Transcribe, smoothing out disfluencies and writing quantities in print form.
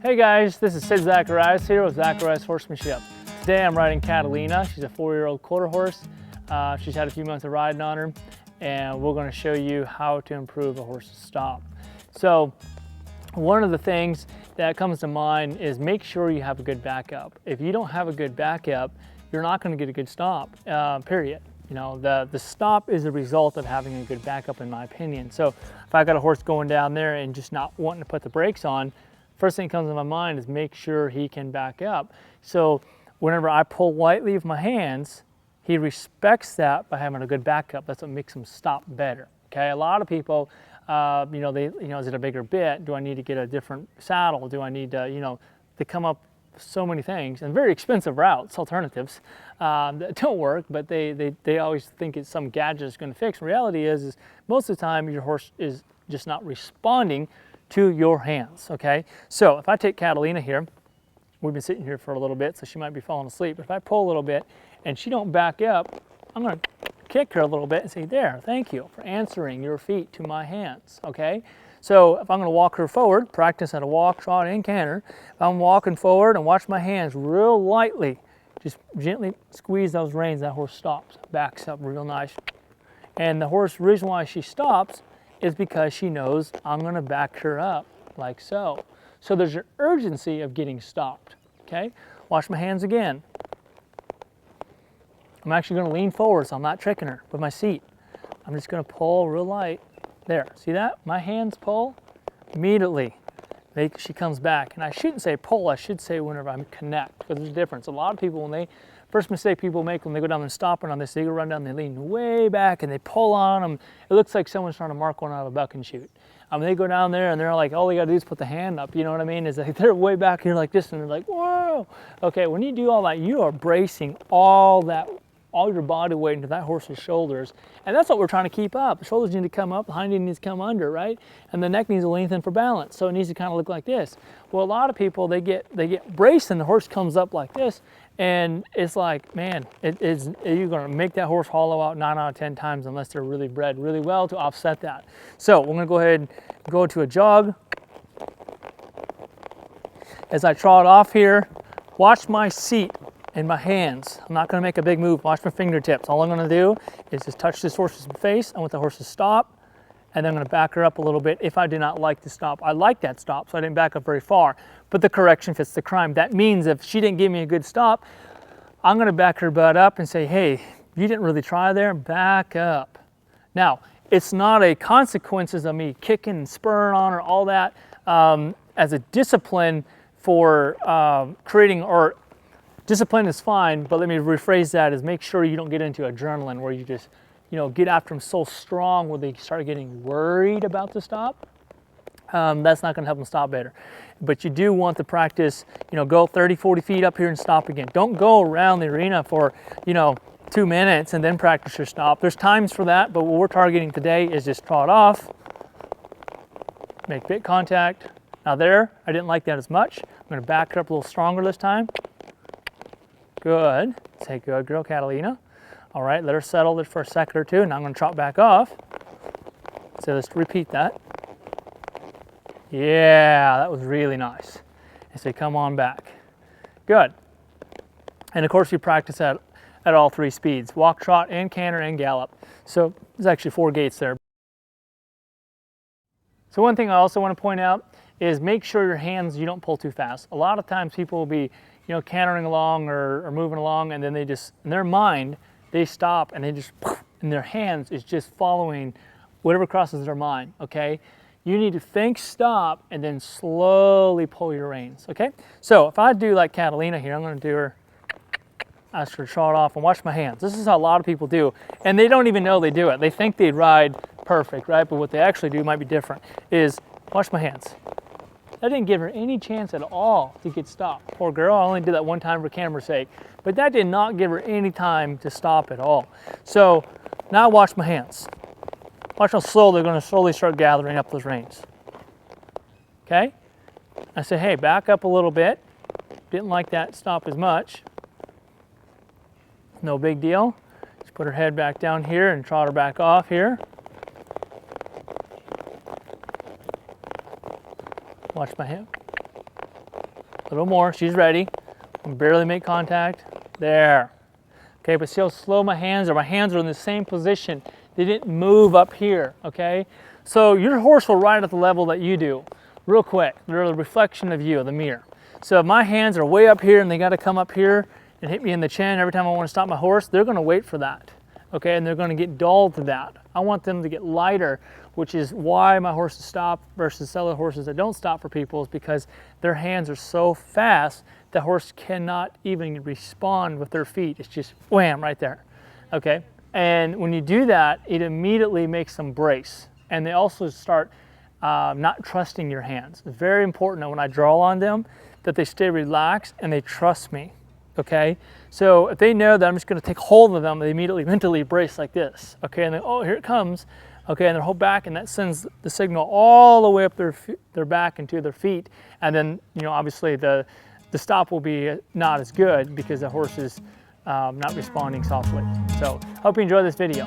Hey guys, this is Sid Zacharias here with Zacharias Horsemanship. Today I'm riding Catalina. She's a 4-year-old quarter horse. She's had a few months of riding on her, and we're going to show you how to improve a horse's stop. So one of the things that comes to mind is make sure you have a good backup. If you don't have a good backup, you're not going to get a good stop, period. You know, the stop is a result of having a good backup, in my opinion. So if I got a horse going down there and just not wanting to put the brakes on, first thing that comes to my mind is make sure he can back up. So whenever I pull lightly with my hands, he respects that by having a good backup. That's what makes him stop better. Okay, a lot of people, is it a bigger bit? Do I need to get a different saddle? Do I need to, they come up with so many things and very expensive routes, alternatives that don't work, but they always think it's some gadget that's going to fix. The reality is most of the time your horse is just not responding to your hands, okay? So if I take Catalina here, we've been sitting here for a little bit, so she might be falling asleep, but if I pull a little bit and she don't back up, I'm gonna kick her a little bit and say, there, thank you for answering your feet to my hands, okay? So if I'm gonna walk her forward, practice how to walk, trot, and canter, if I'm walking forward and watch my hands real lightly, just gently squeeze those reins, that horse stops, backs up real nice. And the horse, the reason why she stops is because she knows I'm gonna back her up like so. So there's an urgency of getting stopped, okay? Watch my hands again. I'm actually gonna lean forward so I'm not tricking her with my seat. I'm just gonna pull real light. There, see that? My hands pull, immediately she comes back. And I shouldn't say pull, I should say whenever I connect, because there's a difference. A lot of people, first mistake people make when they go down and stopping on this, they go run down, they lean way back and they pull on them. It looks like someone's trying to mark one out of a buck and shoot. They go down there and they're like, all they gotta do is put the hand up, you know what I mean? Is like they're way back here like this and they're like, whoa. Okay, when you do all that, you are bracing all your body weight into that horse's shoulders. And that's what we're trying to keep up. The shoulders need to come up, the hind end needs to come under, right? And the neck needs to lengthen for balance. So it needs to kind of look like this. Well, a lot of people, they get braced and the horse comes up like this. And it's like, man, you're gonna make that horse hollow out 9 out of 10 times unless they're really bred really well to offset that. So we're gonna go ahead and go to a jog. As I trot off here, watch my seat and my hands. I'm not gonna make a big move, watch my fingertips. All I'm gonna do is just touch this horse's face. I want the horse to stop, and then I'm gonna back her up a little bit if I do not like the stop. I like that stop, so I didn't back up very far, but the correction fits the crime. That means if she didn't give me a good stop, I'm gonna back her butt up and say, hey, you didn't really try there, back up. Now, it's not a consequences of me kicking and spurring on her, all that, as a discipline for creating, or discipline is fine, but let me rephrase that as make sure you don't get into adrenaline where you just, get after them so strong where they start getting worried about the stop. That's not gonna help them stop better. But you do want to practice, go 30, 40 feet up here and stop again. Don't go around the arena for, 2 minutes and then practice your stop. There's times for that, but what we're targeting today is just trot off, make bit contact. Now there, I didn't like that as much. I'm gonna back her up a little stronger this time. Good, say good girl, Catalina. All right, let her settle this for a second or two, and I'm gonna trot back off. So let's repeat that. Yeah, that was really nice. And say, come on back. Good. And of course, you practice at all 3 speeds, walk, trot, and canter, and gallop. So there's actually 4 gaits there. So one thing I also want to point out is make sure your hands, you don't pull too fast. A lot of times people will be, cantering along or moving along, and then they just, in their mind, they stop and they just, and their hands is just following whatever crosses their mind, okay? You need to think stop and then slowly pull your reins, okay? So if I do like Catalina here, I'm gonna do her, ask her to trot off and watch my hands. This is how a lot of people do, and they don't even know they do it. They think they ride perfect, right? But what they actually do might be different, is watch my hands. That didn't give her any chance at all to get stopped. Poor girl, I only did that one time for camera's sake. But that did not give her any time to stop at all. So now watch my hands. Watch how slow they're gonna slowly start gathering up those reins. Okay? I say, hey, back up a little bit. Didn't like that stop as much. No big deal. Just put her head back down here and trot her back off here. Watch my hip. little more, she's ready. Barely make contact, there. Okay, but see how slow my hands are? My hands are in the same position. They didn't move up here, okay? So your horse will ride at the level that you do, real quick. They're the reflection of you, the mirror. So if my hands are way up here and they gotta come up here and hit me in the chin every time I wanna stop my horse, they're gonna wait for that, okay? And they're gonna get dulled to that. I want them to get lighter, which is why my horses stop versus other horses that don't stop for people, is because their hands are so fast, the horse cannot even respond with their feet. It's just wham, right there, okay? And when you do that, it immediately makes them brace. And they also start not trusting your hands. It's very important that when I draw on them, that they stay relaxed and they trust me, okay? So if they know that I'm just gonna take hold of them, they immediately mentally brace like this, okay? And then, oh, here it comes, okay? And they hold back, and that sends the signal all the way up their back and to their feet. And then, you know, obviously the stop will be not as good because the horse is not responding softly. So hope you enjoy this video.